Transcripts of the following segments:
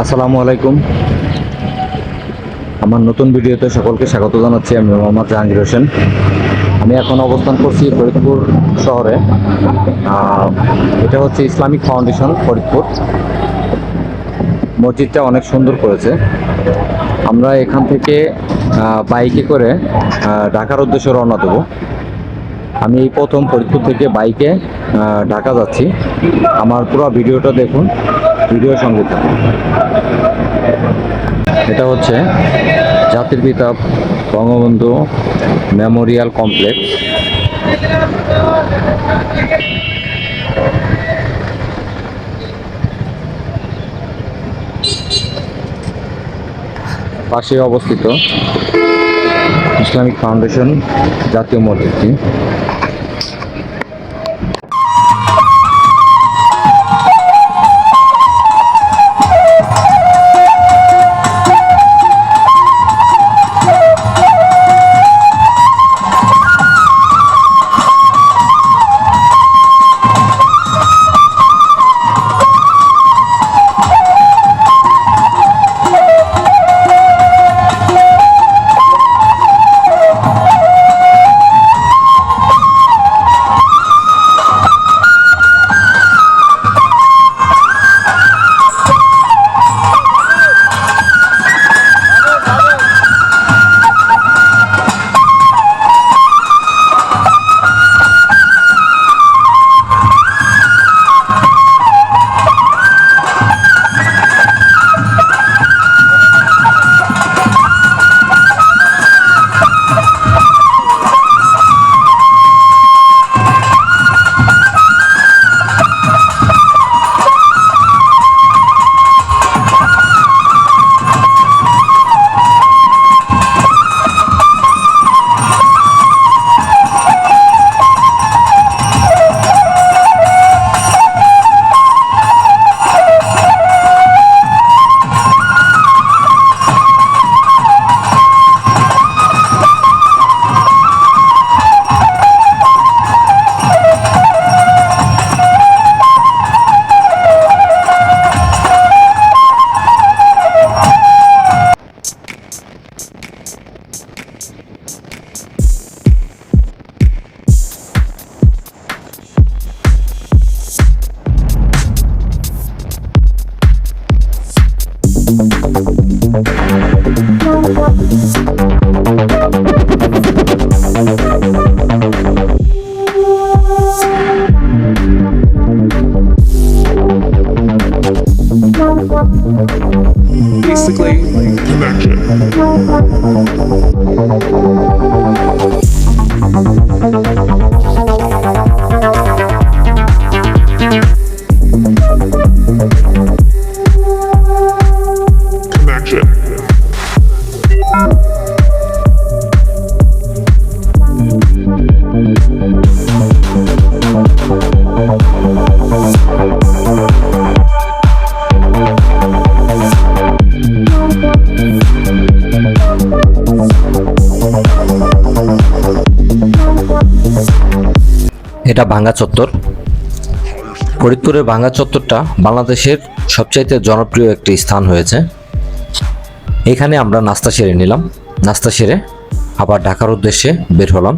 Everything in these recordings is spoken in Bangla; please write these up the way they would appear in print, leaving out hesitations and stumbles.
আসসালামু আলাইকুম। আমার নতুন ভিডিওতে সকলকে স্বাগত জানাচ্ছি। আমি মোহাম্মদ জাহাঙ্গীর হোসেন। আমি এখন অবস্থান করছি ফরিদপুর শহরে। এটা হচ্ছে ইসলামিক ফাউন্ডেশন ফরিদপুর। মসজিদটা অনেক সুন্দর করেছে। আমরা এখান থেকে বাইকে করে ঢাকার উদ্দেশ্যে রওনা দেব। আমি এই প্রথম ফরিদপুর থেকে বাইকে ঢাকা যাচ্ছি। আমার পুরো ভিডিওটা দেখুন, ভিডিও সঙ্গে থাকুন। এটা হচ্ছে জাতির পিতা বঙ্গবন্ধু মেমোরিয়াল কমপ্লেক্স। পাশে অবস্থিত ইসলামিক ফাউন্ডেশন জাতীয় মসজিদটি। Basically, connection. Connection. এটা ভাঙ্গা চত্বর। ফরিদপুরের ভাঙ্গা চত্বরটা বাংলাদেশের সবচাইতে জনপ্রিয় একটি স্থান হয়েছে। এখানে আমরা নাস্তা সেরে নিলাম। নাস্তা সেরে আবার ঢাকার উদ্দেশ্যে বের হলাম।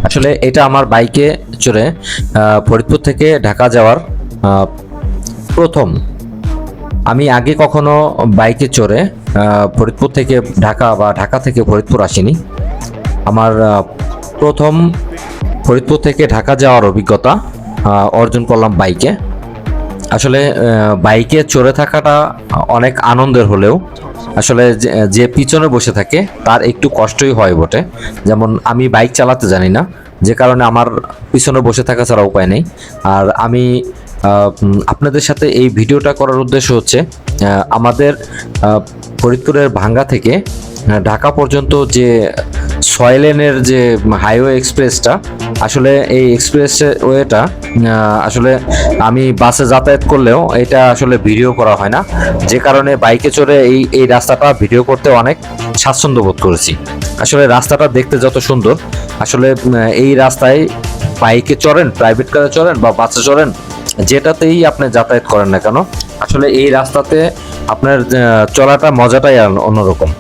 আসলে এটা আমার বাইকে চড়ে ফরিদপুর থেকে ঢাকা যাওয়ার প্রথম। আমি আগে কখনো বাইকে চড়ে ফরিদপুর থেকে ঢাকা বা ঢাকা থেকে ফরিদপুর আসিনি। আমার প্রথম ফরিদপুর থেকে ঢাকা যাওয়ার অভিজ্ঞতা অর্জন করলাম বাইকে। আসলে বাইকে চড়ে থাকাটা অনেক আনন্দের হলেও আসলে যে পিছনে বসে থাকে তার একটু কষ্টই হয় বটে। যেমন আমি বাইক চালাতে জানি না, যে কারণে আমার পিছনে বসে থাকা ছাড়া উপায় নেই। আর আমি আপনাদের সাথে এই ভিডিওটা করার উদ্দেশ্য হচ্ছে আমাদের ফরিদপুরের ভাঙ্গা থেকে ঢাকা পর্যন্ত যে 6 লেনের যে হাইওয়ে এক্সপ্রেসটা, আসলে এই এক্সপ্রেস ওয়েটা আসলে আমি বাসে যাতায়াত করলেও এটা আসলে ভিডিও করা হয় না, যে কারণে বাইকে চড়ে এই রাস্তাটা ভিডিও করতে অনেক স্বাচ্ছন্দ্য বোধ করেছি। আসলে রাস্তাটা দেখতে যত সুন্দর, আসলে এই রাস্তায় বাইকে চড়েন, প্রাইভেট কারে চড়েন বা বাসে চড়েন, যেটাতেই আপনি যাতায়াত করেন না কেন, আসলে এই রাস্তাতে আপনার চলাটা মজাটাই অন্যরকম।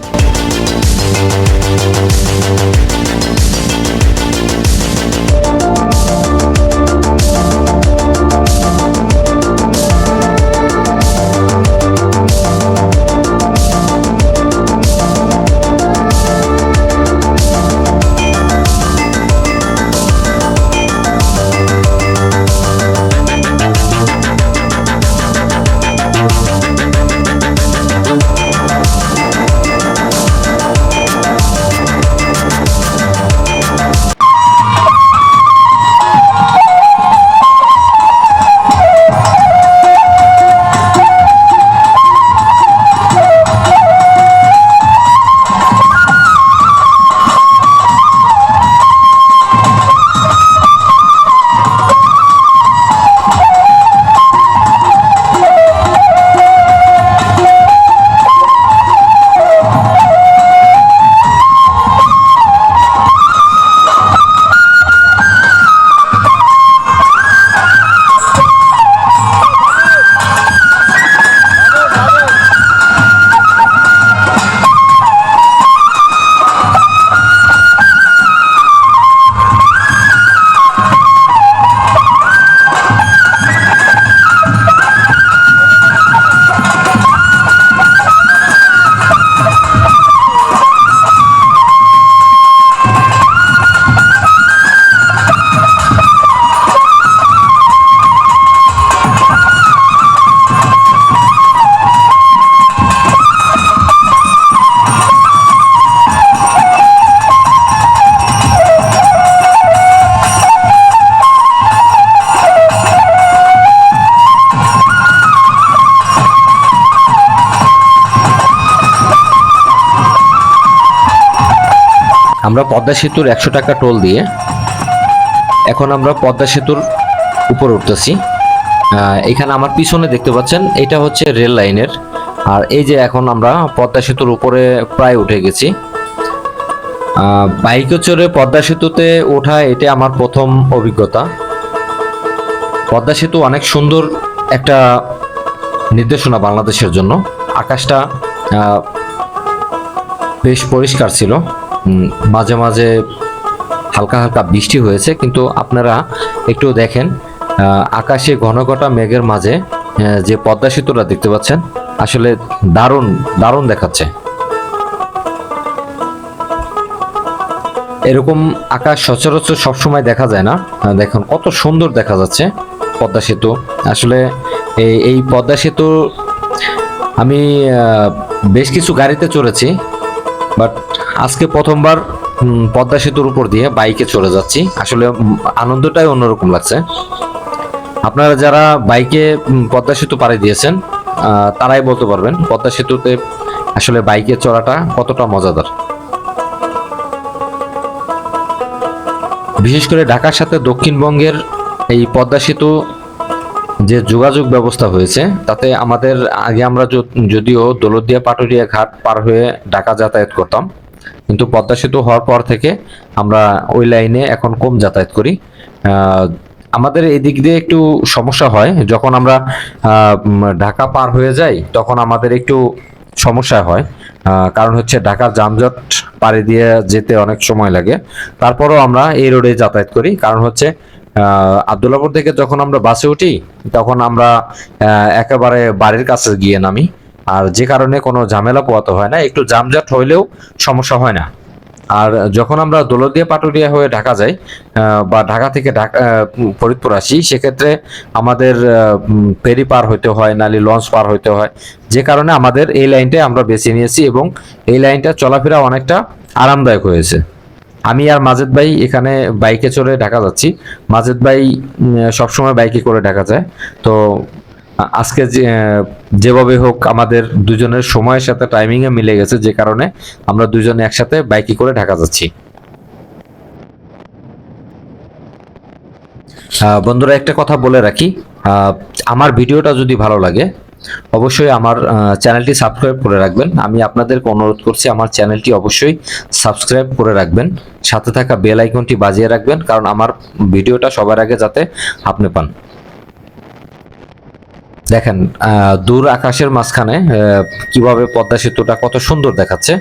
আমরা পদ্মা সেতুর 100 টাকা টোল দিয়ে এখন আমরা পদ্মা সেতুর উপর উঠতেছি। এখানে আমার পিছনে দেখতে পাচ্ছেন এটা হচ্ছে রেল লাইনের, আর এই যে এখন আমরা পদ্মা সেতুর উপরে প্রায় উঠে গেছি। বাইকে চড়ে পদ্মা সেতুতে ওঠা এটা আমার প্রথম অভিজ্ঞতা। পদ্মা সেতু অনেক সুন্দর একটা নির্দেশনা বাংলাদেশের জন্য। আকাশটা বেশ পরিষ্কার ছিল, মাঝে মাঝে হালকা হালকা বৃষ্টি হয়েছে, কিন্তু আপনারা একটু দেখেন আকাশে ঘন ঘটা মেঘের মাঝে যে পদ্মা সেতুটা দেখতে পাচ্ছেন, আসলে দারুণ দারুণ দেখাচ্ছে। এরকম আকাশ সচরাচর সবসময় দেখা যায় না। দেখুন কত সুন্দর দেখা যাচ্ছে পদ্মা সেতু। আসলে এই পদ্মা সেতু আমি বেশ কিছু গাড়িতে চড়েছি, বাট আজকে প্রথমবার পদ্মা সেতুর উপর দিয়ে বাইকে চলে যাচ্ছি। আসলে আনন্দটাই অন্যরকম লাগছে। আপনারা যারা বাইকে পদ্মা সেতু পাড়ি দিয়েছেন তারাই বলতে পারবেন পদ্মা সেতুতে আসলে বাইকে চড়াটা কতটা মজাদার। বিশেষ করে ঢাকার সাথে দক্ষিণবঙ্গের এই পদ্মা সেতু যে যোগাযোগ ব্যবস্থা হয়েছে, তাতে আমাদের আগে আমরা যদিও দৌলতদিয়া পাটুরিয়া ঘাট পার হয়ে ঢাকা যাতায়াত করতাম, কিন্তু পদ্মা সেতু হওয়ার পর থেকে আমরা ওই লাইনে এখন কম যাতায়াত করি। আমাদের এই দিক দিয়ে একটু সমস্যা হয়, যখন আমরা ঢাকা পার হয়ে যাই তখন আমাদের একটু সমস্যা হয়। কারণ হচ্ছে ঢাকার যানজট পাড়ি দিয়ে যেতে অনেক সময় লাগে। তারপরও আমরা এই রোডে যাতায়াত করি, কারণ হচ্ছে আব্দুল্লাহপুর থেকে যখন আমরা বাসে উঠি তখন আমরা একেবারে বাড়ির কাছে গিয়ে নামি, আর যে কারণে কোনো ঝামেলা পোহাতে হয় না, একটু জামজাট হইলেও সমস্যা হয় না। আর যখন আমরা দৌলতদিয়া পাটুরিয়া হয়ে ঢাকা যাই বা ঢাকা থেকে ফরিদপুর আসি, সেক্ষেত্রে আমাদের ফেরি পার হইতে হয়, নালি লঞ্চ পার হইতে হয়, যে কারণে আমাদের এই লাইনটা আমরা বেছে নিয়েছি এবং এই লাইনটা চলাফেরা অনেকটা আরামদায়ক হয়েছে। আমি আর মাজেদ ভাই এখানে বাইকে চড়ে ঢাকা যাচ্ছি। মাজেদ ভাই সবসময় বাইকে করে ঢাকা যায়, তো আজকে যেভাবে হোক আমাদের দুজনের সময়ের সাথে টাইমিং এ মিলে গেছে, যে কারণে আমরা দুজনে একসাথে বাইকে করে ঢাকা যাচ্ছি। বন্ধুরা, একটা কথা বলে রাখি, আমার ভিডিওটা যদি ভালো লাগে অবশ্যই আমার চ্যানেলটি সাবস্ক্রাইব করে রাখবেন। আমি আপনাদেরকে অনুরোধ করছি আমার চ্যানেলটি অবশ্যই সাবস্ক্রাইব করে রাখবেন, সাথে থাকা বেল আইকনটি বাজিয়ে রাখবেন, কারণ আমার ভিডিওটা সবার আগে যাতে আপনি পান। দেখেন দূর আকাশের মাঝখানে কিভাবে পদ্মা সেতুটা কত সুন্দর দেখাচ্ছে।